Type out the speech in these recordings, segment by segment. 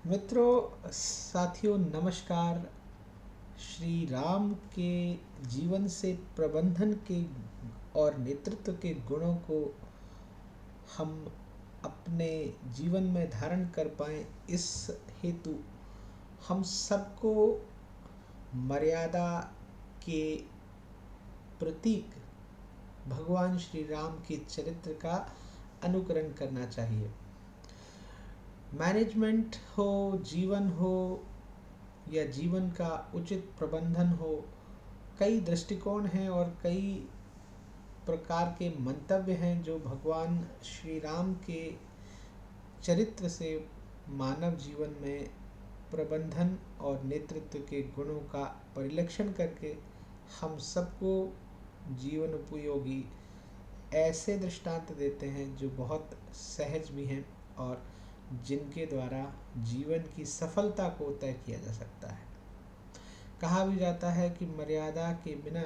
मित्रों, साथियों, नमस्कार। श्री राम के जीवन से प्रबंधन के और नेतृत्व के गुणों को हम अपने जीवन में धारण कर पाएं, इस हेतु हम सबको मर्यादा के प्रतीक भगवान श्री राम के चरित्र का अनुकरण करना चाहिए। मैनेजमेंट हो, जीवन हो या जीवन का उचित प्रबंधन हो, कई दृष्टिकोण हैं और कई प्रकार के मंतव्य हैं जो भगवान श्री राम के चरित्र से मानव जीवन में प्रबंधन और नेतृत्व के गुणों का परिलक्षण करके हम सबको जीवन उपयोगी ऐसे दृष्टांत देते हैं जो बहुत सहज भी हैं और जिनके द्वारा जीवन की सफलता को तय किया जा सकता है। कहा भी जाता है कि मर्यादा के बिना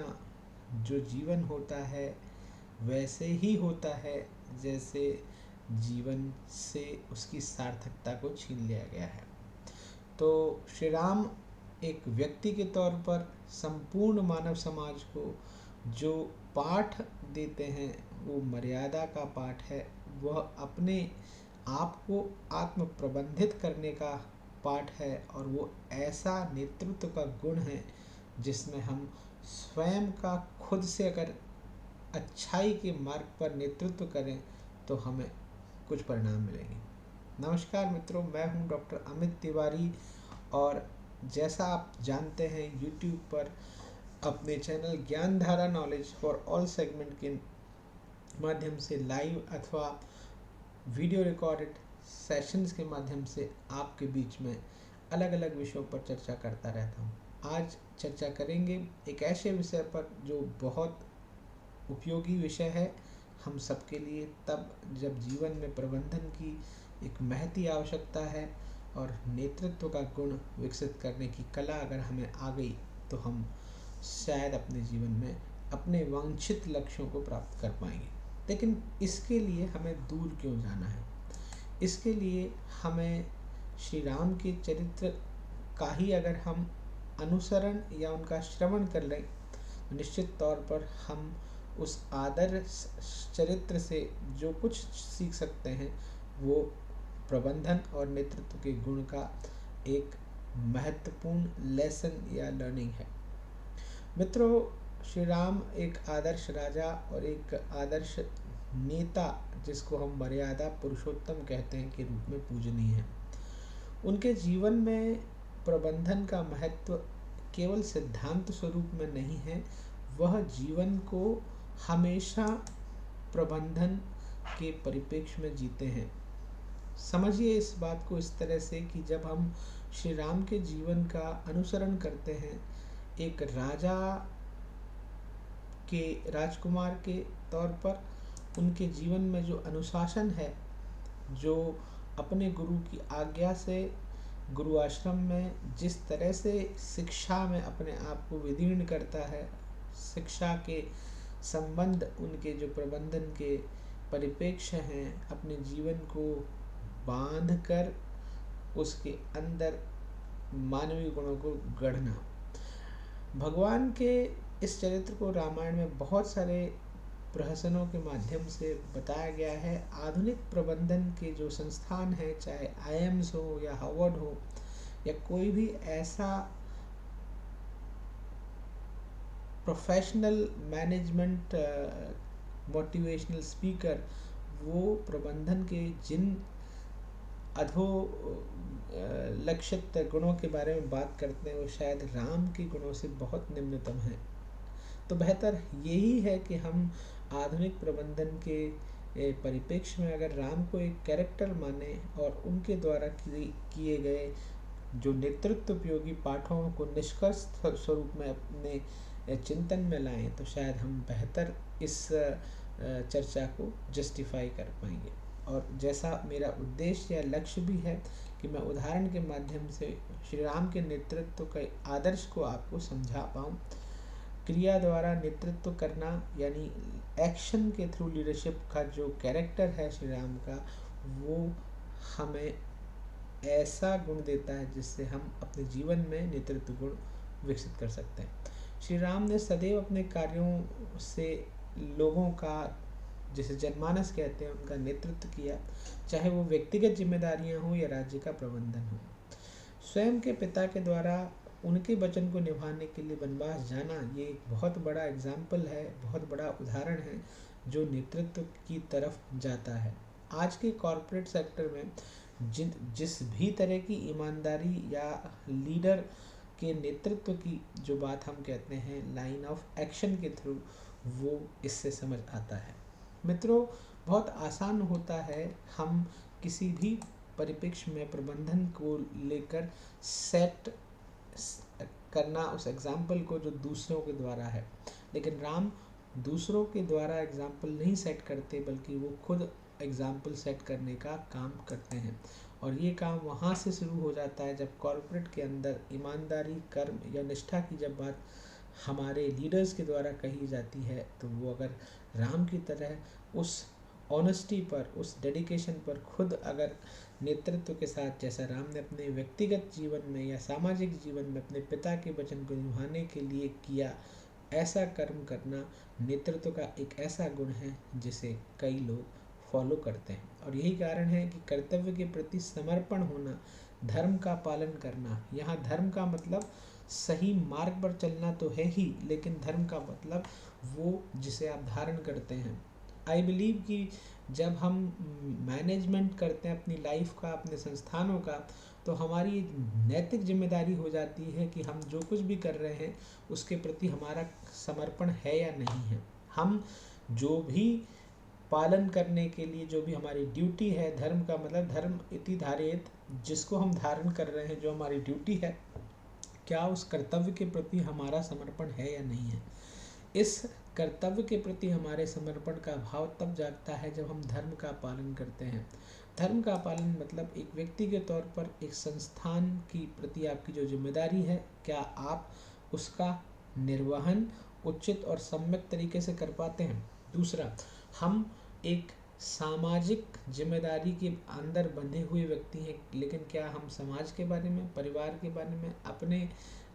जो जीवन होता है वैसे ही होता है जैसे जीवन से उसकी सार्थकता को छीन लिया गया है। तो श्री राम एक व्यक्ति के तौर पर संपूर्ण मानव समाज को जो पाठ देते हैं वो मर्यादा का पाठ है। वह अपने आप को आत्म प्रबंधित करने का पाठ है और वो ऐसा नेतृत्व का गुण है जिसमें हम स्वयं का खुद से अगर अच्छाई के मार्ग पर नेतृत्व करें तो हमें कुछ परिणाम मिलेंगे। नमस्कार मित्रों, मैं हूं डॉक्टर अमित तिवारी और जैसा आप जानते हैं यूट्यूब पर अपने channel Gyandhara knowledge for all segment के माध्यम से लाइव अथवा वीडियो रिकॉर्डेड सेशंस के माध्यम से आपके बीच में अलग अलग विषयों पर चर्चा करता रहता हूँ। आज चर्चा करेंगे एक ऐसे विषय पर जो बहुत उपयोगी विषय है हम सबके लिए, तब जब जीवन में प्रबंधन की एक महती आवश्यकता है और नेतृत्व का गुण विकसित करने की कला अगर हमें आ गई तो हम शायद अपने जीवन में अपने वांछित लक्ष्यों को प्राप्त कर पाएंगे। लेकिन इसके लिए हमें दूर क्यों जाना है? इसके लिए हमें श्री राम के चरित्र का ही अगर हम अनुसरण या उनका श्रवण कर लें तो निश्चित तौर पर हम उस आदर्श चरित्र से जो कुछ सीख सकते हैं वो प्रबंधन और नेतृत्व के गुण का एक महत्वपूर्ण लेसन या लर्निंग है। मित्रों, श्री राम एक आदर्श राजा और एक आदर्श नेता जिसको हम मर्यादा पुरुषोत्तम कहते हैं के रूप में पूजनीय है। उनके जीवन में प्रबंधन का महत्व केवल सिद्धांत स्वरूप में नहीं है, वह जीवन को हमेशा प्रबंधन के परिप्रेक्ष्य में जीते हैं। समझिए इस बात को इस तरह से कि जब हम श्री राम के जीवन का अनुसरण करते हैं एक राजा के राजकुमार के तौर पर, उनके जीवन में जो अनुशासन है, जो अपने गुरु की आज्ञा से गुरु आश्रम में जिस तरह से शिक्षा में अपने आप को विदीर्ण करता है, शिक्षा के संबंध उनके जो प्रबंधन के परिप्रेक्ष्य हैं, अपने जीवन को बांध कर उसके अंदर मानवीय गुणों को गढ़ना। भगवान के इस चरित्र को रामायण में बहुत सारे प्रहसनों के माध्यम से बताया गया है। आधुनिक प्रबंधन के जो संस्थान हैं, चाहे आईएम्स हो या हार्वर्ड हो या कोई भी ऐसा प्रोफेशनल मैनेजमेंट मोटिवेशनल स्पीकर, वो प्रबंधन के जिन अधो लक्षित गुणों के बारे में बात करते हैं वो शायद राम के गुणों से बहुत निम्नतम हैं। तो बेहतर यही है कि हम आधुनिक प्रबंधन के परिप्रेक्ष्य में अगर राम को एक कैरेक्टर माने और उनके द्वारा किए गए जो नेतृत्व उपयोगी पाठों को निष्कर्ष स्वरूप में अपने चिंतन में लाएं तो शायद हम बेहतर इस चर्चा को जस्टिफाई कर पाएंगे। और जैसा मेरा उद्देश्य या लक्ष्य भी है कि मैं उदाहरण के माध्यम से श्री राम के नेतृत्व के आदर्श को आपको समझा पाऊँ। क्रिया द्वारा नेतृत्व करना यानी एक्शन के थ्रू लीडरशिप का जो कैरेक्टर है श्री राम का, वो हमें ऐसा गुण देता है जिससे हम अपने जीवन में नेतृत्व गुण विकसित कर सकते हैं। श्री राम ने सदैव अपने कार्यों से लोगों का, जिसे जनमानस कहते हैं, उनका नेतृत्व किया, चाहे वो व्यक्तिगत जिम्मेदारियां हो या राज्य का प्रबंधन हो। स्वयं के पिता के द्वारा उनके वचन को निभाने के लिए वनवास जाना, ये एक बहुत बड़ा एग्जाम्पल है, बहुत बड़ा उदाहरण है जो नेतृत्व की तरफ जाता है। आज के कॉरपोरेट सेक्टर में जिस भी तरह की ईमानदारी या लीडर के नेतृत्व की जो बात हम कहते हैं लाइन ऑफ एक्शन के थ्रू, वो इससे समझ आता है। मित्रों, बहुत आसान होता है हम किसी भी परिप्रेक्ष्य में प्रबंधन को लेकर सेट करना उस एग्जाम्पल को जो दूसरों के द्वारा है, लेकिन राम दूसरों के द्वारा एग्जाम्पल नहीं सेट करते, बल्कि वो खुद एग्जाम्पल सेट करने का काम करते हैं। और ये काम वहाँ से शुरू हो जाता है जब कॉर्पोरेट के अंदर ईमानदारी, कर्म या निष्ठा की जब बात हमारे लीडर्स के द्वारा कही जाती है, तो वो अगर राम की तरह उस ऑनेस्टी पर, उस डेडिकेशन पर खुद अगर नेतृत्व के साथ, जैसा राम ने अपने व्यक्तिगत जीवन में या सामाजिक जीवन में अपने पिता के वचन को निभाने के लिए किया, ऐसा कर्म करना नेतृत्व का एक ऐसा गुण है जिसे कई लोग फॉलो करते हैं। और यही कारण है कि कर्तव्य के प्रति समर्पण होना, धर्म का पालन करना, यहाँ धर्म का मतलब सही मार्ग पर चलना तो है ही, लेकिन धर्म का मतलब वो जिसे आप धारण करते हैं। आई बिलीव कि जब हम मैनेजमेंट करते हैं अपनी लाइफ का, अपने संस्थानों का, तो हमारी नैतिक जिम्मेदारी हो जाती है कि हम जो कुछ भी कर रहे हैं उसके प्रति हमारा समर्पण है या नहीं है। हम जो भी पालन करने के लिए जो भी हमारी ड्यूटी है, धर्म का मतलब धर्म इति धारयेत, जिसको हम धारण कर रहे हैं, जो हमारी ड्यूटी है, क्या उस कर्तव्य के प्रति हमारा समर्पण है या नहीं है। इस कर्तव्य के प्रति हमारे समर्पण का भाव तब जागता है जब हम धर्म का पालन करते हैं। धर्म का पालन मतलब एक व्यक्ति के तौर पर एक संस्थान की प्रति आपकी जो जिम्मेदारी है, क्या आप उसका निर्वहन उचित और सम्यक तरीके से कर पाते हैं। दूसरा, हम एक सामाजिक जिम्मेदारी के अंदर बंधे हुए व्यक्ति हैं, लेकिन क्या हम समाज के बारे में, परिवार के बारे में, अपने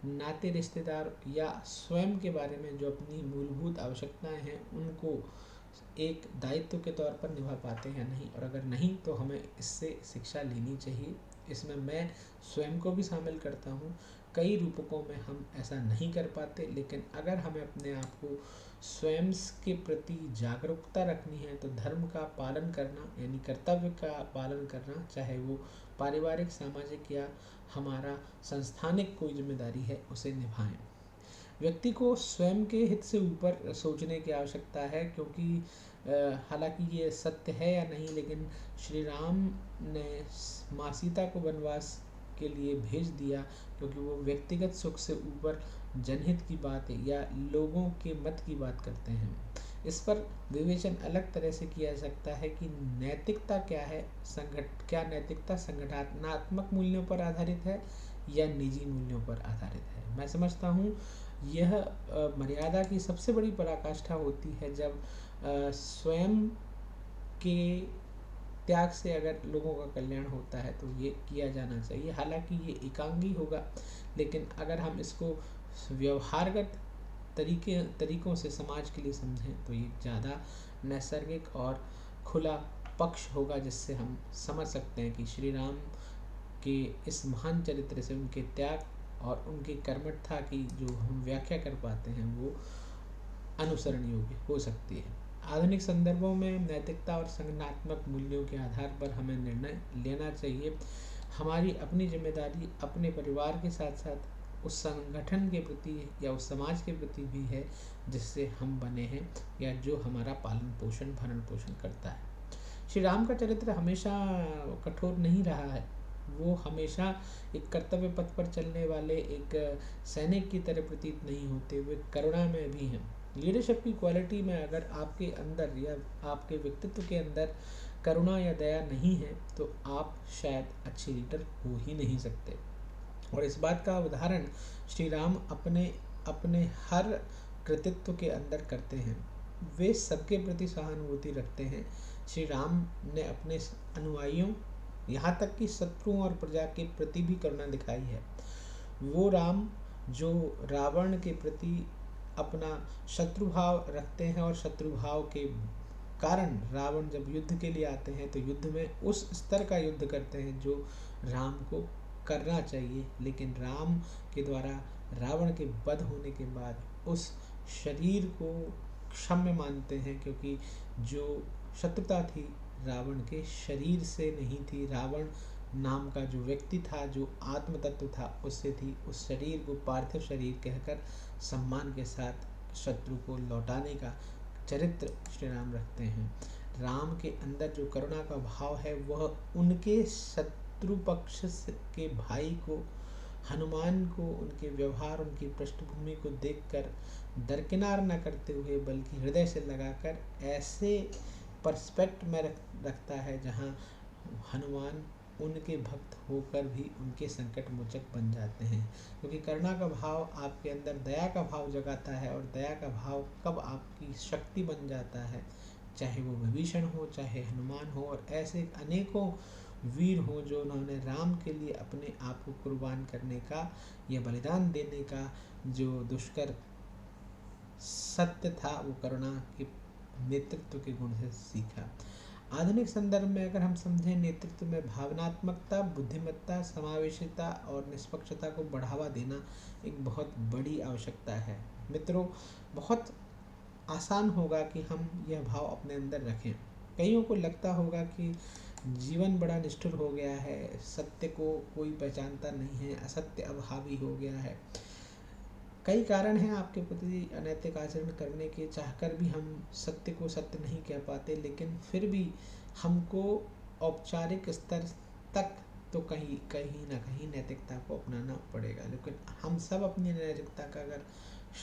नाते रिश्तेदार या स्वयं के बारे में जो अपनी मूलभूत आवश्यकताएं हैं उनको एक दायित्व के तौर पर निभा पाते हैं नहीं। और अगर नहीं तो हमें इससे शिक्षा लेनी चाहिए। इसमें मैं स्वयं को भी शामिल करता हूँ। कई रूपकों में हम ऐसा नहीं कर पाते, लेकिन अगर हमें अपने आप को स्वयं के प्रति जागरूकता रखनी है तो धर्म का पालन करना यानी कर्तव्य का पालन करना, चाहे वो पारिवारिक, सामाजिक या हमारा संस्थानिक कोई जिम्मेदारी है, उसे निभाएं। व्यक्ति को स्वयं के हित से ऊपर सोचने की आवश्यकता है, क्योंकि हालांकि ये सत्य है या नहीं, लेकिन श्री राम ने माँ सीता को वनवास के लिए भेज दिया क्योंकि वो व्यक्तिगत सुख से ऊपर जनहित की बात या लोगों के मत की बात करते हैं। इस पर विवेचन अलग तरह से किया जा सकता है कि नैतिकता क्या है, क्या नैतिकता संगठनात्मक मूल्यों पर आधारित है या निजी मूल्यों पर आधारित है। मैं समझता हूँ यह मर्यादा की सबसे बड़ी पराकाष्ठा होती है जब स्वयं के त्याग से अगर लोगों का कल्याण होता है तो ये किया जाना चाहिए। हालांकि ये एकांगी होगा, लेकिन अगर हम इसको व्यवहारगत तरीकों से समाज के लिए समझें तो ये ज़्यादा नैसर्गिक और खुला पक्ष होगा, जिससे हम समझ सकते हैं कि श्री राम के इस महान चरित्र से उनके त्याग और उनकी कर्मठता की जो हम व्याख्या कर पाते हैं वो अनुसरण योग्य हो सकती है। आधुनिक संदर्भों में नैतिकता और संगठनात्मक मूल्यों के आधार पर हमें निर्णय लेना चाहिए। हमारी अपनी जिम्मेदारी अपने परिवार के साथ साथ उस संगठन के प्रति या उस समाज के प्रति भी है जिससे हम बने हैं या जो हमारा पालन पोषण भरण पोषण करता है। श्री राम का चरित्र हमेशा कठोर नहीं रहा है। वो हमेशा एक कर्तव्य पथ पर चलने वाले एक सैनिक की तरह प्रतीत नहीं होते, वे करुणा में भी हैं। लीडरशिप की क्वालिटी में अगर आपके अंदर या आपके व्यक्तित्व के अंदर करुणा या दया नहीं है तो आप शायद अच्छे लीडर हो ही नहीं सकते। और इस बात का उदाहरण श्री राम अपने हर कृतित्व के अंदर करते हैं। वे सबके प्रति सहानुभूति रखते हैं। श्री राम ने अपने अनुयायियों यहाँ तक कि शत्रुओं और प्रजा के प्रति भी करुणा दिखाई है। वो राम जो रावण के प्रति अपना शत्रुभाव रखते हैं और शत्रुभाव के कारण रावण जब युद्ध के लिए आते हैं तो युद्ध में उस स्तर का युद्ध करते हैं जो राम को करना चाहिए, लेकिन राम के द्वारा रावण के वध होने के बाद उस शरीर को क्षम्य मानते हैं, क्योंकि जो शत्रुता थी रावण के शरीर से नहीं थी, रावण नाम का जो व्यक्ति था, जो आत्म तत्व था, उससे थी। उस शरीर को पार्थिव शरीर कहकर सम्मान के साथ शत्रु को लौटाने का चरित्र श्री राम रखते हैं। राम के अंदर जो करुणा का भाव है वह उनके शत्रु पक्ष के भाई को, हनुमान को, उनके व्यवहार, उनकी पृष्ठभूमि को देखकर दरकिनार न करते हुए बल्कि हृदय से लगाकर ऐसे पर्सपेक्ट में रखता है जहाँ हनुमान उनके भक्त होकर भी उनके संकट मोचक बन जाते हैं। क्योंकि करुणा का भाव आपके अंदर दया का भाव जगाता है, और दया का भाव कब आपकी शक्ति बन जाता है, चाहे वो विभीषण हो, चाहे हनुमान हो, और ऐसे अनेकों वीर हो जो उन्होंने राम के लिए अपने आप को कुर्बान करने का या बलिदान देने का जो दुष्कर सत्य था वो करुणा के नेतृत्व के गुण से सीखा। आधुनिक संदर्भ में अगर हम समझें, नेतृत्व में भावनात्मकता, बुद्धिमत्ता, समावेशिता और निष्पक्षता को बढ़ावा देना एक बहुत बड़ी आवश्यकता है। मित्रों, बहुत आसान होगा कि हम यह भाव अपने अंदर रखें। कईयों को लगता होगा कि जीवन बड़ा निष्ठुर हो गया है, सत्य को कोई पहचानता नहीं है, असत्य अब हावी हो गया है। कई कारण हैं आपके प्रति अनैतिक आचरण करने के, चाहकर भी हम सत्य को सत्य नहीं कह पाते, लेकिन फिर भी हमको औपचारिक स्तर तक तो कहीं कहीं ना कहीं नैतिकता को अपनाना पड़ेगा। लेकिन हम सब अपनी नैतिकता का अगर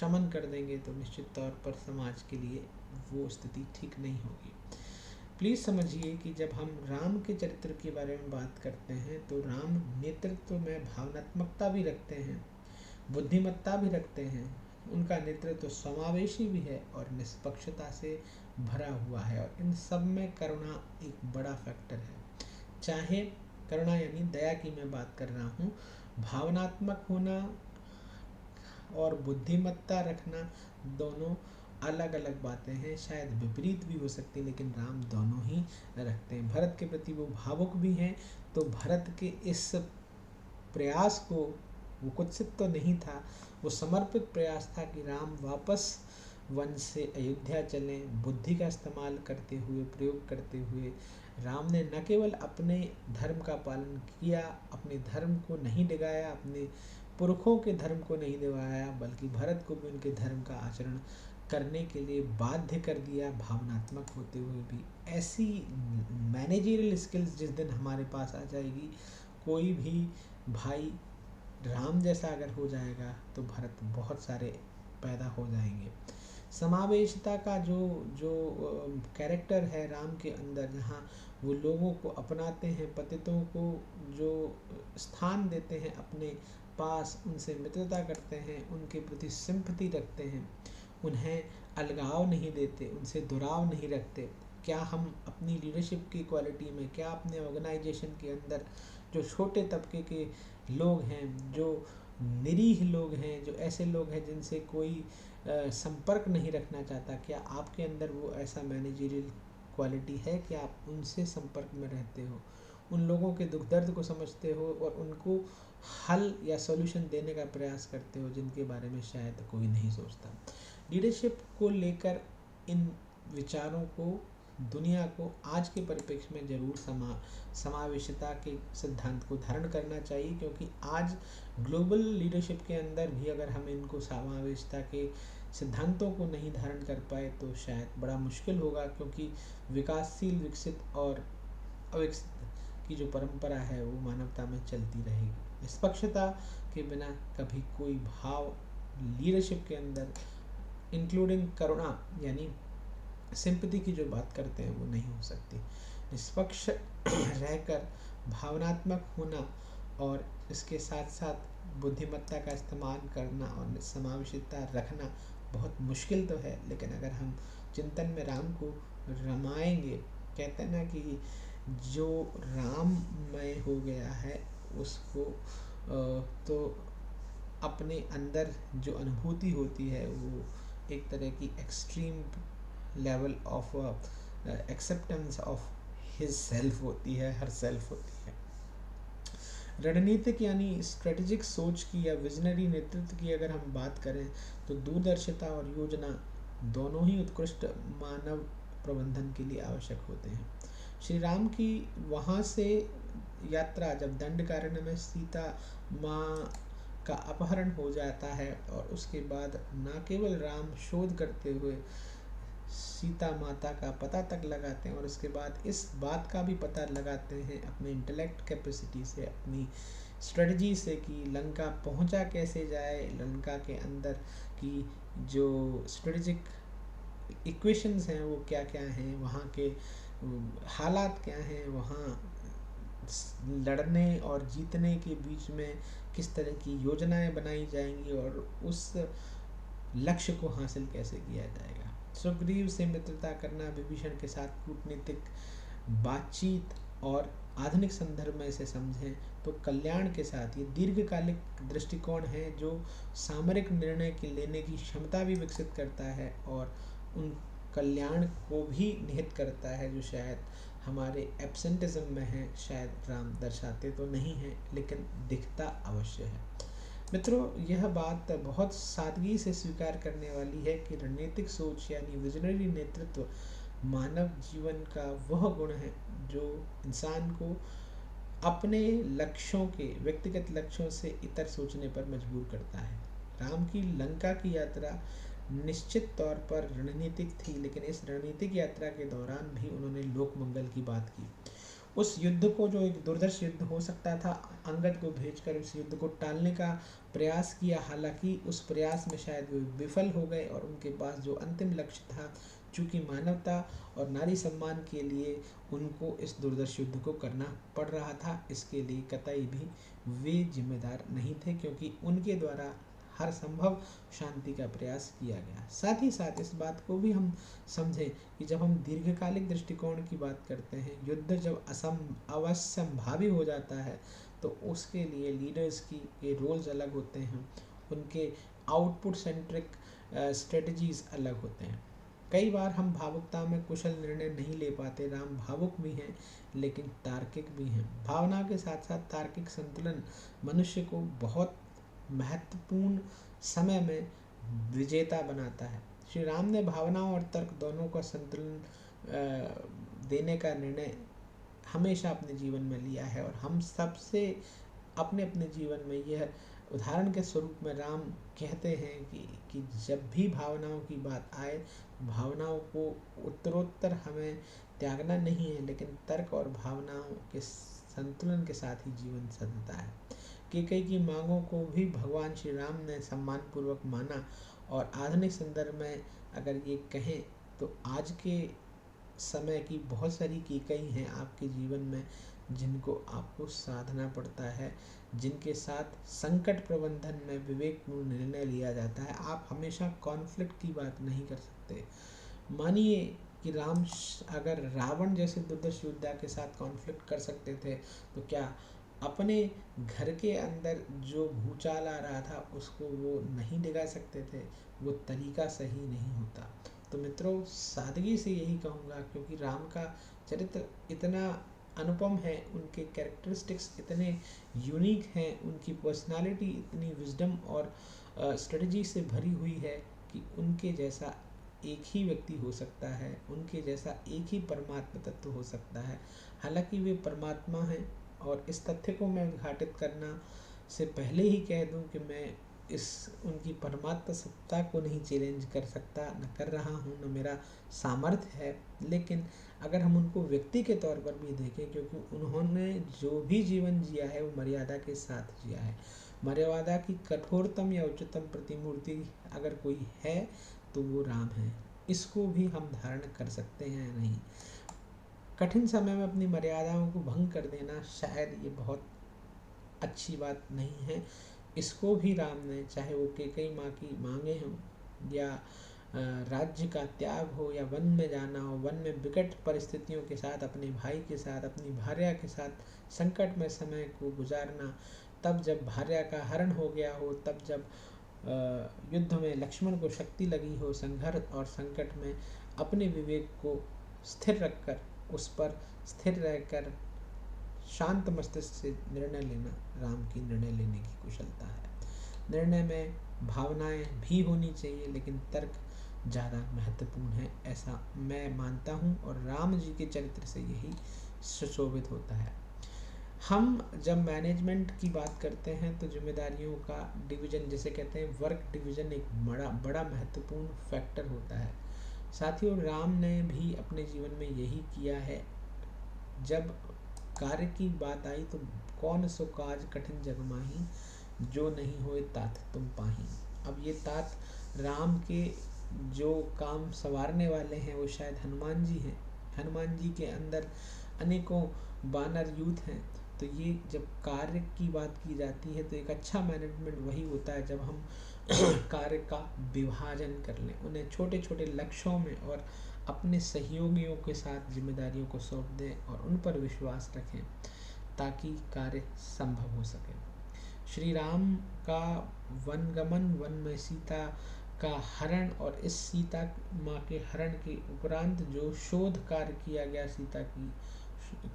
शमन कर देंगे तो निश्चित तौर पर समाज के लिए वो स्थिति ठीक नहीं होगी। प्लीज़ समझिए कि जब हम राम के चरित्र के बारे में बात करते हैं तो राम नेतृत्व में भावनात्मकता भी रखते हैं, बुद्धिमत्ता भी रखते हैं, उनका नेतृत्व समावेशी भी है और निष्पक्षता से भरा हुआ है, और इन सब में करुणा एक बड़ा फैक्टर है। चाहे करुणा यानी दया की मैं बात कर रहा हूँ, भावनात्मक होना और बुद्धिमत्ता रखना दोनों अलग अलग बातें हैं, शायद विपरीत भी हो सकती, लेकिन राम दोनों ही रखते हैं। भरत के प्रति वो भावुक भी हैं, तो भरत के इस प्रयास को, वो कुत्सित तो नहीं था, वो समर्पित प्रयास था कि राम वापस वन से अयोध्या चलें। बुद्धि का इस्तेमाल करते हुए, प्रयोग करते हुए राम ने न केवल अपने धर्म का पालन किया, अपने धर्म को नहीं डिगाया, अपने पुरखों के धर्म को नहीं दिवाया, बल्कि भरत को भी उनके धर्म का आचरण करने के लिए बाध्य कर दिया, भावनात्मक होते हुए भी। ऐसी मैनेजरियल स्किल्स जिस दिन हमारे पास आ जाएगी, कोई भी भाई राम जैसा अगर हो जाएगा तो भरत बहुत सारे पैदा हो जाएंगे। समावेशिता का जो जो कैरेक्टर है राम के अंदर, जहाँ वो लोगों को अपनाते हैं, पतितों को जो स्थान देते हैं अपने पास, उनसे मित्रता करते हैं, उनके प्रति सिंपैथी रखते हैं, उन्हें अलगाव नहीं देते, उनसे दुराव नहीं रखते। क्या हम अपनी लीडरशिप की क्वालिटी में, क्या अपने ऑर्गेनाइजेशन के अंदर जो छोटे तबके के लोग हैं, जो निरीह लोग हैं, जो ऐसे लोग हैं जिनसे कोई संपर्क नहीं रखना चाहता, क्या आपके अंदर वो ऐसा मैनेजरियल क्वालिटी है कि आप उनसे संपर्क में रहते हो, उन लोगों के दुख दर्द को समझते हो और उनको हल या सॉल्यूशन देने का प्रयास करते हो, जिनके बारे में शायद कोई नहीं सोचता। लीडरशिप को लेकर इन विचारों को, दुनिया को आज के परिप्रेक्ष्य में जरूर समावेशिता के सिद्धांत को धारण करना चाहिए, क्योंकि आज ग्लोबल लीडरशिप के अंदर भी अगर हम इनको समावेशिता के सिद्धांतों को नहीं धारण कर पाए तो शायद बड़ा मुश्किल होगा, क्योंकि विकासशील, विकसित और अविकसित की जो परंपरा है वो मानवता में चलती रहेगी। निष्पक्षता के बिना कभी कोई भाव लीडरशिप के अंदर, इंक्लूडिंग करुणा यानी सिंपैथी की जो बात करते हैं, वो नहीं हो सकती। निष्पक्ष रहकर भावनात्मक होना और इसके साथ साथ बुद्धिमत्ता का इस्तेमाल करना और समावेशिता रखना बहुत मुश्किल तो है, लेकिन अगर हम चिंतन में राम को रमाएंगे, कहते हैं ना कि जो राम मय हो गया है उसको तो अपने अंदर जो अनुभूति होती है वो एक तरह की extreme level of acceptance of his self होती है, हर सेल्फ होती है। रणनीतिक यानी स्ट्रेटेजिक सोच की या विजनरी नेतृत्व की अगर हम बात करें तो दूरदर्शिता और योजना दोनों ही उत्कृष्ट मानव प्रबंधन के लिए आवश्यक होते हैं। श्री राम की वहाँ से यात्रा, जब दंडकारण्य में सीता माँ का अपहरण हो जाता है और उसके बाद न केवल राम शोध करते हुए सीता माता का पता तक लगाते हैं और उसके बाद इस बात का भी पता लगाते हैं अपने इंटेलेक्ट कैपेसिटी से, अपनी स्ट्रेटजी से कि लंका पहुंचा कैसे जाए, लंका के अंदर की जो स्ट्रेटजिक इक्वेशंस हैं वो क्या क्या हैं, वहाँ के हालात क्या हैं, वहाँ लड़ने और जीतने के बीच में किस तरह की योजनाएं बनाई जाएंगी और उस लक्ष्य को हासिल कैसे किया जाएगा। सुग्रीव से मित्रता करना, विभीषण के साथ कूटनीतिक बातचीत और आधुनिक संदर्भ में इसे समझें तो कल्याण के साथ ये दीर्घकालिक दृष्टिकोण है जो सामरिक निर्णय की लेने की क्षमता भी विकसित करता है और उन कल्याण को भी निहित करता है जो शायद हमारे एब्सेंटिज्म में है, शायद राम दर्शाते तो नहीं हैं लेकिन दिखता अवश्य है। मित्रों, यह बात बहुत सादगी से स्वीकार करने वाली है कि रणनीतिक सोच यानी विजनरी नेतृत्व मानव जीवन का वह गुण है जो इंसान को अपने लक्ष्यों के, व्यक्तिगत लक्ष्यों से इतर सोचने पर मजबूर करता है। राम की लंका की यात्रा निश्चित तौर पर रणनीतिक थी, लेकिन इस रणनीतिक यात्रा के दौरान भी उन्होंने लोक मंगल की बात की। उस युद्ध को, जो एक दुर्धर्ष युद्ध हो सकता था, अंगद को भेजकर उस युद्ध को टालने का प्रयास किया। हालांकि उस प्रयास में शायद वे विफल हो गए और उनके पास जो अंतिम लक्ष्य था, चूंकि मानवता और नारी सम्मान के लिए उनको इस दुर्धर्ष युद्ध को करना पड़ रहा था, इसके लिए कतई भी वे जिम्मेदार नहीं थे क्योंकि उनके द्वारा हर संभव शांति का प्रयास किया गया। साथ ही साथ इस बात को भी हम समझें कि जब हम दीर्घकालिक दृष्टिकोण की बात करते हैं, युद्ध जब अवश्यंभावी हो जाता है तो उसके लिए लीडर्स की के रोल्स अलग होते हैं, उनके आउटपुट सेंट्रिक स्ट्रेटजीज अलग होते हैं। कई बार हम भावुकता में कुशल निर्णय नहीं ले पाते। राम भावुक भी हैं लेकिन तार्किक भी हैं। भावना के साथ साथ तार्किक संतुलन मनुष्य को बहुत महत्वपूर्ण समय में विजेता बनाता है। श्री राम ने भावनाओं और तर्क दोनों का संतुलन देने का निर्णय हमेशा अपने जीवन में लिया है और हम सबसे अपने अपने जीवन में यह उदाहरण के स्वरूप में राम कहते हैं कि जब भी भावनाओं की बात आए, भावनाओं को उत्तरोत्तर हमें त्यागना नहीं है, लेकिन तर्क और भावनाओं के संतुलन के साथ ही जीवन सधता है। कैकेयी की मांगों को भी भगवान श्री राम ने सम्मानपूर्वक माना और आधुनिक संदर्भ में अगर ये कहें तो आज के समय की बहुत सारी कैकेयी हैं आपके जीवन में जिनको आपको साधना पड़ता है, जिनके साथ संकट प्रबंधन में विवेकपूर्ण निर्णय लिया जाता है। आप हमेशा कॉन्फ्लिक्ट की बात नहीं कर सकते। मानिए कि राम अगर रावण जैसे दुर्धर्ष योद्धा के साथ कॉन्फ्लिक्ट कर सकते थे तो क्या अपने घर के अंदर जो भूचाल आ रहा था उसको वो नहीं डिगा सकते थे? वो तरीका सही नहीं होता। तो मित्रों, सादगी से यही कहूँगा क्योंकि राम का चरित्र इतना अनुपम है, उनके कैरेक्टरिस्टिक्स इतने यूनिक हैं, उनकी पर्सनालिटी इतनी विजडम और स्ट्रेटजी से भरी हुई है कि उनके जैसा एक ही व्यक्ति हो सकता है, उनके जैसा एक ही परमात्मा तत्व हो सकता है। हालांकि वे परमात्मा हैं और इस तथ्य को मैं उद्घाटित करना से पहले ही कह दूं कि मैं इस उनकी परमात्मा सत्ता को नहीं चैलेंज कर सकता, न कर रहा हूँ, न मेरा सामर्थ्य है। लेकिन अगर हम उनको व्यक्ति के तौर पर भी देखें, क्योंकि उन्होंने जो भी जीवन जिया है वो मर्यादा के साथ जिया है। मर्यादा की कठोरतम या उच्चतम प्रतिमूर्ति अगर कोई है तो वो राम है। इसको भी हम धारण कर सकते हैं या नहीं? कठिन समय में अपनी मर्यादाओं को भंग कर देना शायद ये बहुत अच्छी बात नहीं है। इसको भी राम ने, चाहे वो कैकेयी माँ की मांगे हों या राज्य का त्याग हो या वन में जाना हो, वन में विकट परिस्थितियों के साथ अपने भाई के साथ, अपनी भार्या के साथ संकट में समय को गुजारना, तब जब भार्या का हरण हो गया हो, तब जब युद्ध में लक्ष्मण को शक्ति लगी हो, संघर्ष और संकट में अपने विवेक को स्थिर रखकर, उस पर स्थिर रहकर शांत मस्तिष्क से निर्णय लेना राम की निर्णय लेने की कुशलता है। निर्णय में भावनाएं भी होनी चाहिए, लेकिन तर्क ज़्यादा महत्वपूर्ण है, ऐसा मैं मानता हूँ, और राम जी के चरित्र से यही सुशोभित होता है। हम जब मैनेजमेंट की बात करते हैं तो जिम्मेदारियों का डिवीजन, जिसे कहते हैं वर्क डिवीजन, एक बड़ा महत्वपूर्ण फैक्टर होता है। साथियों, राम ने भी अपने जीवन में यही किया है। जब कार्य की बात आई तो कौन सो काज कठिन जग माही, जो नहीं होए तात तुम पाही। अब ये तात राम के जो काम संवारने वाले हैं वो शायद हनुमान जी हैं। हनुमान जी के अंदर अनेकों वानर यूथ हैं। तो ये जब कार्य की बात की जाती है तो एक अच्छा मैनेजमेंट वही होता है जब हम कार्य का विभाजन कर लें, उन्हें छोटे छोटे लक्ष्यों में और अपने सहयोगियों के साथ जिम्मेदारियों को सौंप दें और उन पर विश्वास रखें ताकि कार्य संभव हो सके। श्री राम का वनगमन, वन में सीता का हरण, और इस सीता माँ के हरण के उपरांत जो शोध कार्य किया गया, सीता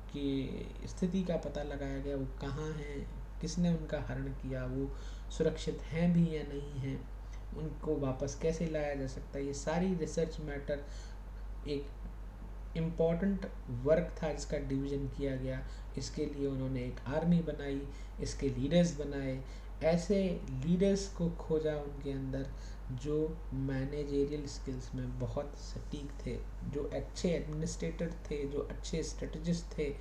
की स्थिति का पता लगाया गया, वो कहाँ है, किसने उनका हरण किया, वो सुरक्षित हैं भी या नहीं हैं, उनको वापस कैसे लाया जा सकता है, ये सारी रिसर्च मैटर एक इम्पॉर्टेंट वर्क था जिसका डिवीज़न किया गया। इसके लिए उन्होंने एक आर्मी बनाई, इसके लीडर्स बनाए, ऐसे लीडर्स को खोजा उनके अंदर जो मैनेजेरियल स्किल्स में बहुत सटीक थे, जो अच्छे एडमिनिस्ट्रेटर थे, जो अच्छे स्ट्रेटजिस्ट थे,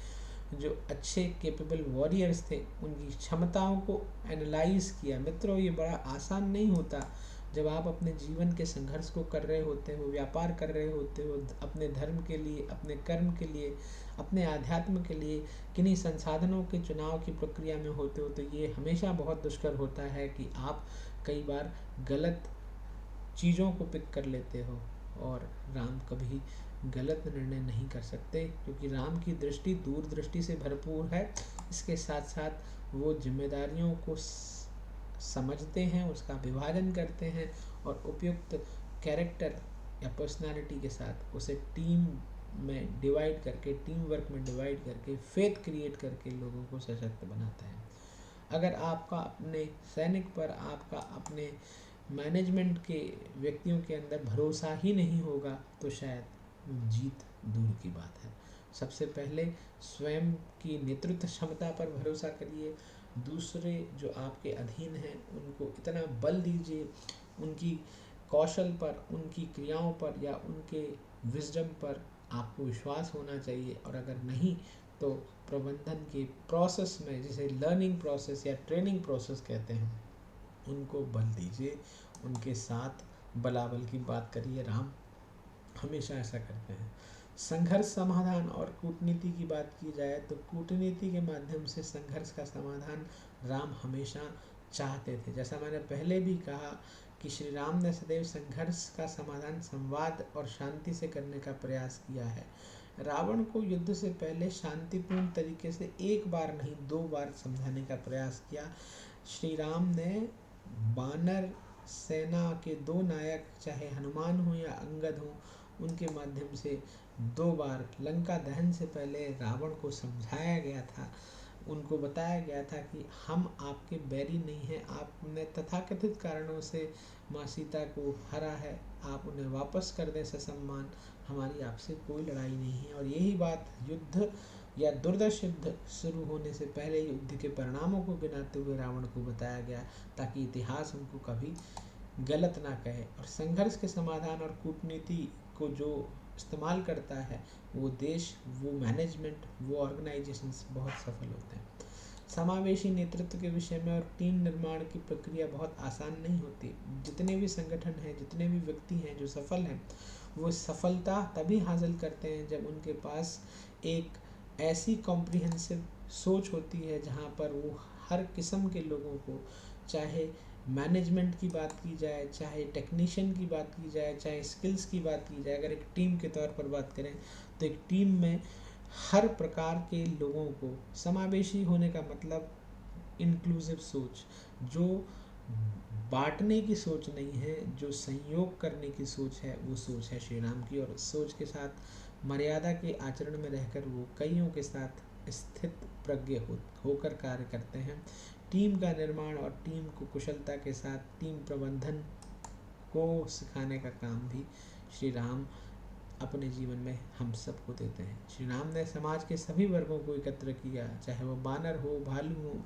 जो अच्छे केपेबल वॉरियर्स थे। उनकी क्षमताओं को एनालाइज किया। मित्रों, ये बड़ा आसान नहीं होता। जब आप अपने जीवन के संघर्ष को कर रहे होते हो, व्यापार कर रहे होते हो, अपने धर्म के लिए, अपने कर्म के लिए, अपने आध्यात्म के लिए किन्हीं संसाधनों के चुनाव की प्रक्रिया में होते हो, तो ये हमेशा बहुत दुष्कर होता है कि आप कई बार गलत चीज़ों को पिक कर लेते हो। और राम कभी गलत निर्णय नहीं कर सकते, क्योंकि राम की दृष्टि दूरदृष्टि से भरपूर है। इसके साथ साथ वो जिम्मेदारियों को समझते हैं, उसका विभाजन करते हैं और उपयुक्त कैरेक्टर या पर्सनालिटी के साथ उसे टीम में डिवाइड करके, टीम वर्क में डिवाइड करके, फेथ क्रिएट करके लोगों को सशक्त बनाते हैं। अगर आपका अपने सैनिक पर, आपका अपने मैनेजमेंट के व्यक्तियों के अंदर भरोसा ही नहीं होगा तो शायद जीत दूर की बात है। सबसे पहले स्वयं की नेतृत्व क्षमता पर भरोसा करिए। दूसरे जो आपके अधीन हैं उनको इतना बल दीजिए, उनकी कौशल पर, उनकी क्रियाओं पर या उनके विजडम पर आपको विश्वास होना चाहिए। और अगर नहीं तो प्रबंधन के प्रोसेस में, जिसे लर्निंग प्रोसेस या ट्रेनिंग प्रोसेस कहते हैं, उनको बल दीजिए, उनके साथ बलाबल की बात करिए। राम हमेशा ऐसा करते हैं। संघर्ष समाधान और कूटनीति की बात की जाए तो कूटनीति के माध्यम से संघर्ष का समाधान राम हमेशा चाहते थे। जैसा मैंने पहले भी कहा कि श्री राम ने सदैव संघर्ष का समाधान संवाद और शांति से करने का प्रयास किया है। रावण को युद्ध से पहले शांतिपूर्ण तरीके से एक बार नहीं 2 बार समझाने का प्रयास किया। श्री राम ने वानर सेना के 2 नायक, चाहे हनुमान हो या अंगद हो, उनके माध्यम से 2 बार लंका दहन से पहले रावण को समझाया गया था। उनको बताया गया था कि हम आपके बैरी नहीं हैं, आपने तथाकथित कारणों से माँ सीता को हरा है, आप उन्हें वापस कर दें ससम्मान, हमारी आपसे कोई लड़ाई नहीं है। और यही बात युद्ध या दुर्दश युद्ध शुरू होने से पहले युद्ध के परिणामों को गिनाते हुए रावण को बताया गया, ताकि इतिहास उनको कभी गलत ना कहे। और संघर्ष के समाधान और कूटनीति को जो इस्तेमाल करता है वो देश, वो मैनेजमेंट, वो ऑर्गेनाइजेशंस बहुत सफल होते हैं। समावेशी नेतृत्व के विषय में और टीम निर्माण की प्रक्रिया बहुत आसान नहीं होती। जितने भी संगठन हैं, जितने भी व्यक्ति हैं जो सफल हैं, वो सफलता तभी हासिल करते हैं जब उनके पास एक ऐसी कॉम्प्रिहेंसिव सोच होती है जहाँ पर वो हर किस्म के लोगों को, चाहे मैनेजमेंट की बात की जाए, चाहे टेक्नीशियन की बात की जाए, चाहे स्किल्स की बात की जाए, अगर एक टीम के तौर पर बात करें तो एक टीम में हर प्रकार के लोगों को समावेशी होने का मतलब इंक्लूसिव सोच, जो बांटने की सोच नहीं है, जो संयोग करने की सोच है, वो सोच है श्री राम की। और उस सोच के साथ मर्यादा के आचरण में रहकर वो कईयों के साथ स्थित प्रज्ञ होकर कार्य करते हैं। टीम का निर्माण और टीम को कुशलता के साथ टीम प्रबंधन को सिखाने का काम भी श्री राम अपने जीवन में हम सबको देते हैं। श्री राम ने समाज के सभी वर्गों को एकत्र किया, चाहे वो बानर हो, भालू हो,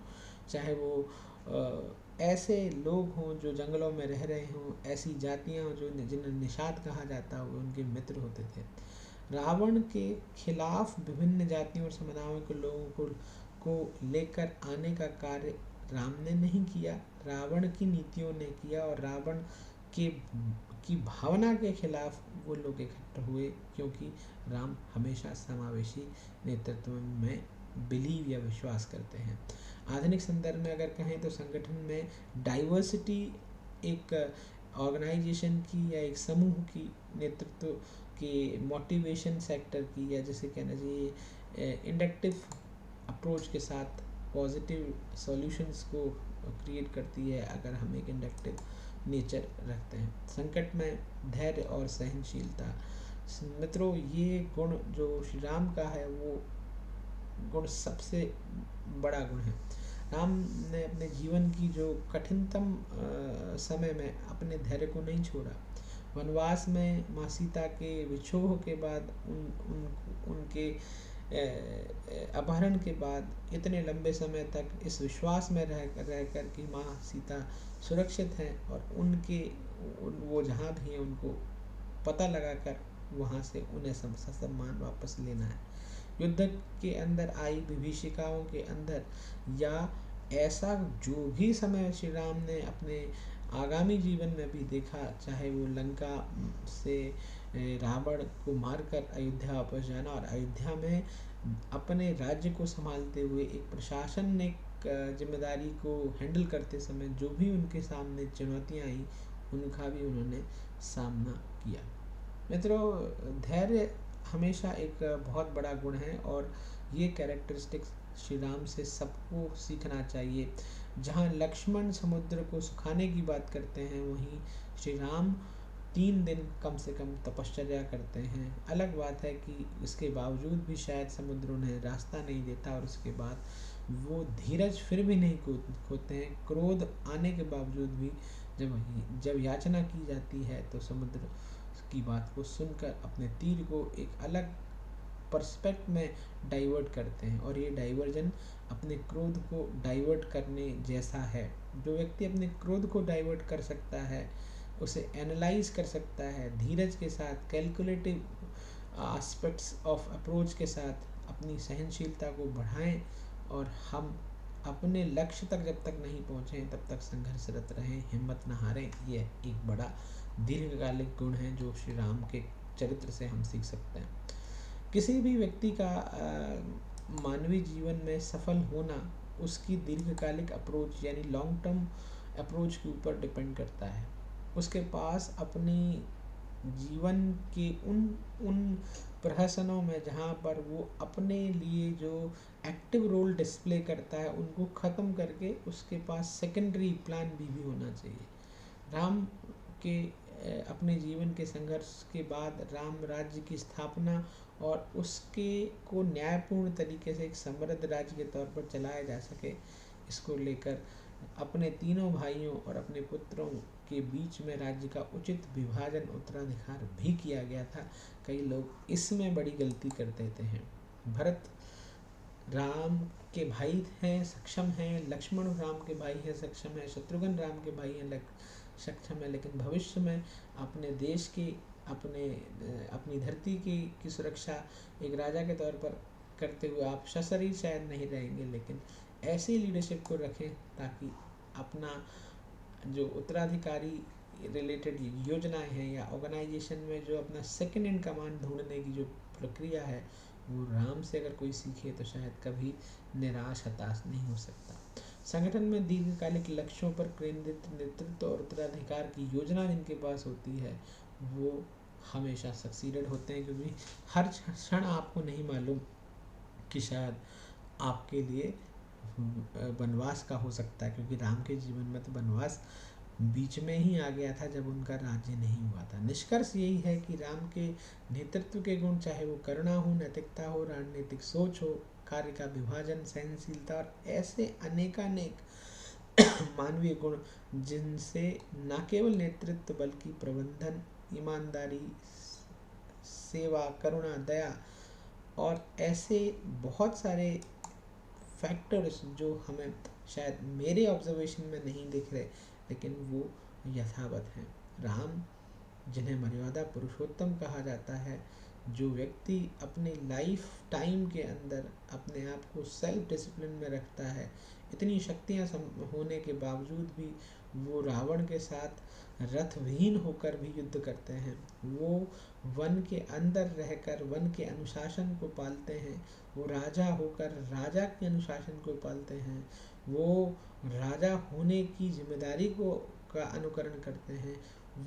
चाहे वो ऐसे लोग हों जो जंगलों में रह रहे हों, ऐसी जातियां जो जिन्हें निषाद कहा जाता हो, उनके मित्र होते थे। रावण के खिलाफ विभिन्न जातियों और समुदायों के लोगों को लेकर आने का कार्य राम ने नहीं किया, रावण की नीतियों ने किया। और रावण के की भावना के खिलाफ वो लोग इकट्ठे हुए, क्योंकि राम हमेशा समावेशी नेतृत्व में बिलीव या विश्वास करते हैं। आधुनिक संदर्भ में अगर कहें तो संगठन में डाइवर्सिटी एक ऑर्गेनाइजेशन की या एक समूह की नेतृत्व की मोटिवेशन सेक्टर की, या जैसे कहना चाहिए इंडक्टिव अप्रोच के साथ पॉजिटिव सॉल्यूशंस को क्रिएट करती है, अगर हम एक इंडक्टिव नेचर रखते हैं। संकट में धैर्य और सहनशीलता, मित्रों ये गुण जो श्री राम का है, वो गुण सबसे बड़ा गुण है। राम ने अपने जीवन की जो कठिनतम समय में अपने धैर्य को नहीं छोड़ा। वनवास में माँ सीता के विछोह के बाद उनके अपहरण के बाद इतने लंबे समय तक इस विश्वास में रह कर कि माँ सीता सुरक्षित हैं, और वो जहाँ भी हैं उनको पता लगाकर वहाँ से उन्हें सम्मान वापस लेना है। युद्ध के अंदर आई विभीषिकाओं के अंदर, या ऐसा जो भी समय श्री राम ने अपने आगामी जीवन में भी देखा, चाहे वो लंका से रावण को मारकर अयोध्या वापस जाना, और अयोध्या में अपने राज्य को संभालते हुए एक प्रशासनिक जिम्मेदारी को हैंडल करते समय जो भी उनके सामने चुनौतियां आई, उनका भी उन्होंने सामना किया। मित्रों, धैर्य हमेशा एक बहुत बड़ा गुण है, और ये कैरेक्टरिस्टिक्स श्री राम से सबको सीखना चाहिए। जहाँ लक्ष्मण समुद्र को सुखाने की बात करते हैं, वहीं श्री राम 3 दिन कम से कम तपश्चर्या करते हैं। अलग बात है कि इसके बावजूद भी शायद समुद्र उन्हें रास्ता नहीं देता, और उसके बाद वो धीरज फिर भी नहीं खोते हैं। क्रोध आने के बावजूद भी जब याचना की जाती है तो समुद्र की बात को सुनकर अपने तीर को एक अलग पर्सपेक्ट में डाइवर्ट करते हैं, और ये डाइवर्जन अपने क्रोध को डाइवर्ट करने जैसा है। जो व्यक्ति अपने क्रोध को डाइवर्ट कर सकता है, उसे एनालाइज कर सकता है, धीरज के साथ कैलकुलेटिव एस्पेक्ट्स ऑफ अप्रोच के साथ अपनी सहनशीलता को बढ़ाएं, और हम अपने लक्ष्य तक जब तक नहीं पहुँचे तब तक संघर्षरत रहें, हिम्मत न हारें। ये एक बड़ा दीर्घकालिक गुण है जो श्री राम के चरित्र से हम सीख सकते हैं। किसी भी व्यक्ति का मानवीय जीवन में सफल होना उसकी दीर्घकालिक अप्रोच यानी लॉन्ग टर्म अप्रोच के ऊपर डिपेंड करता है। उसके पास अपनी जीवन के उन प्रहसनों में जहाँ पर वो अपने लिए जो एक्टिव रोल डिस्प्ले करता है, उनको ख़त्म करके उसके पास सेकेंडरी प्लान भी होना चाहिए। राम के अपने जीवन के संघर्ष के बाद राम राज्य की स्थापना और उसके को न्यायपूर्ण तरीके से एक समृद्ध राज्य के तौर पर चलाया जा सके, इसको लेकर अपने तीनों भाइयों और अपने पुत्रों के बीच में राज्य का उचित विभाजन उत्तराधिकार भी किया गया था। कई लोग इसमें बड़ी गलती कर देते हैं। भरत राम के भाई हैं, सक्षम हैं, लक्ष्मण राम के भाई हैं, सक्षम हैं, शत्रुघ्न राम के भाई हैं, सक्षम है, लेकिन भविष्य में अपने देश की अपनी धरती की सुरक्षा एक राजा के तौर पर करते हुए आप सशरीर शायद नहीं रहेंगे, लेकिन ऐसी लीडरशिप को रखें ताकि अपना जो उत्तराधिकारी रिलेटेड योजनाएं हैं या ऑर्गेनाइजेशन में जो अपना सेकंड इन कमांड ढूंढने की जो प्रक्रिया है, वो राम से अगर कोई सीखे तो शायद कभी निराश हताश नहीं हो सकता। संगठन में दीर्घकालिक लक्ष्यों पर केंद्रित नेतृत्व और उत्तराधिकार की योजना जिनके पास होती है वो हमेशा सक्सीडेड होते हैं, क्योंकि हर क्षण आपको नहीं मालूम कि शायद आपके लिए वनवास का हो सकता है, क्योंकि राम के जीवन में तो वनवास बीच में ही आ गया था जब उनका राज्य नहीं हुआ था। निष्कर्ष यही है कि राम के नेतृत्व के गुण, चाहे वो करुणा हो, नैतिकता हो, राजनीतिक सोच हो, कार्य का विभाजन, सहनशीलता और ऐसे अनेकानेक मानवीय गुण जिनसे न केवल नेतृत्व बल्कि प्रबंधन, ईमानदारी, सेवा, करुणा, दया और ऐसे बहुत सारे फैक्टर्स जो हमें शायद मेरे ऑब्जर्वेशन में नहीं दिख रहे लेकिन वो यथावत हैं। राम जिन्हें मर्यादा पुरुषोत्तम कहा जाता है, जो व्यक्ति अपने लाइफ टाइम के अंदर अपने आप को सेल्फ डिसिप्लिन में रखता है, इतनी शक्तियाँ होने के बावजूद भी वो रावण के साथ रथहीन होकर भी युद्ध करते हैं। वो वन के अंदर रहकर वन के अनुशासन को पालते हैं। वो राजा होकर राजा के अनुशासन को पालते हैं। वो राजा होने की जिम्मेदारी को का अनुकरण करते हैं।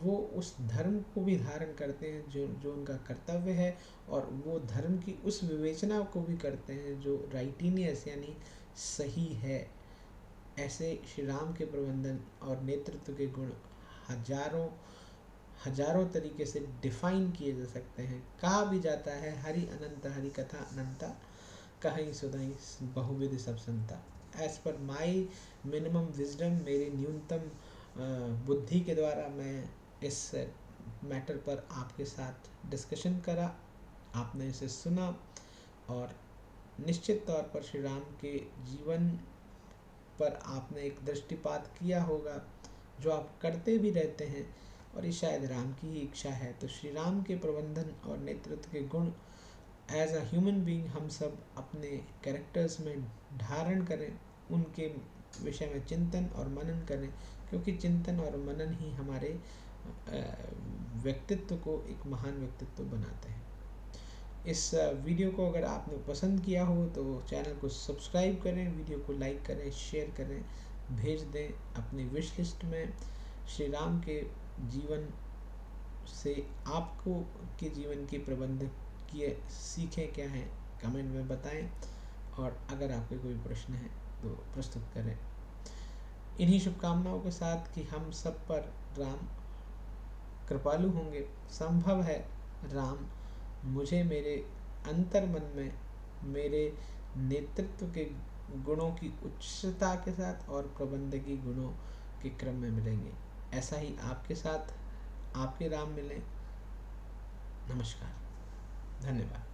वो उस धर्म को भी धारण करते हैं जो जो उनका कर्तव्य है, और वो धर्म की उस विवेचना को भी करते हैं जो राइटिनियस यानी सही है। ऐसे श्री राम के प्रबंधन और नेतृत्व के गुण हजारों हजारों तरीके से डिफाइन किए जा सकते हैं। कहा भी जाता है हरि अनंत, हरि कथा अनंता, कहीं सुधाई बहुविध सब संता। एज पर माई मिनिमम विजडम, मेरी न्यूनतम बुद्धि के द्वारा मैं इस मैटर पर आपके साथ डिस्कशन करा, आपने इसे सुना और निश्चित तौर पर श्री राम के जीवन पर आपने एक दृष्टिपात किया होगा, जो आप करते भी रहते हैं और ये शायद राम की ही इच्छा है। तो श्री राम के प्रबंधन और नेतृत्व के गुण एज अ ह्यूमन बीइंग हम सब अपने कैरेक्टर्स में धारण करें, उनके विषय में चिंतन और मनन करें, क्योंकि चिंतन और मनन ही हमारे व्यक्तित्व को एक महान व्यक्तित्व बनाते हैं। इस वीडियो को अगर आपने पसंद किया हो तो चैनल को सब्सक्राइब करें, वीडियो को लाइक करें, शेयर करें, भेज दें अपनी विश लिस्ट में। श्री राम के जीवन से आपको के जीवन के प्रबंध किए सीखें क्या हैं, कमेंट में बताएं, और अगर आपके कोई प्रश्न है तो प्रस्तुत करें। इन्हीं शुभकामनाओं के साथ कि हम सब पर राम कृपालु होंगे। संभव है राम मुझे मेरे अंतर मन में मेरे नेतृत्व के गुणों की उच्चता के साथ और प्रबंधकीय गुणों के क्रम में मिलेंगे। ऐसा ही आपके साथ आपके राम मिलें। नमस्कार, धन्यवाद।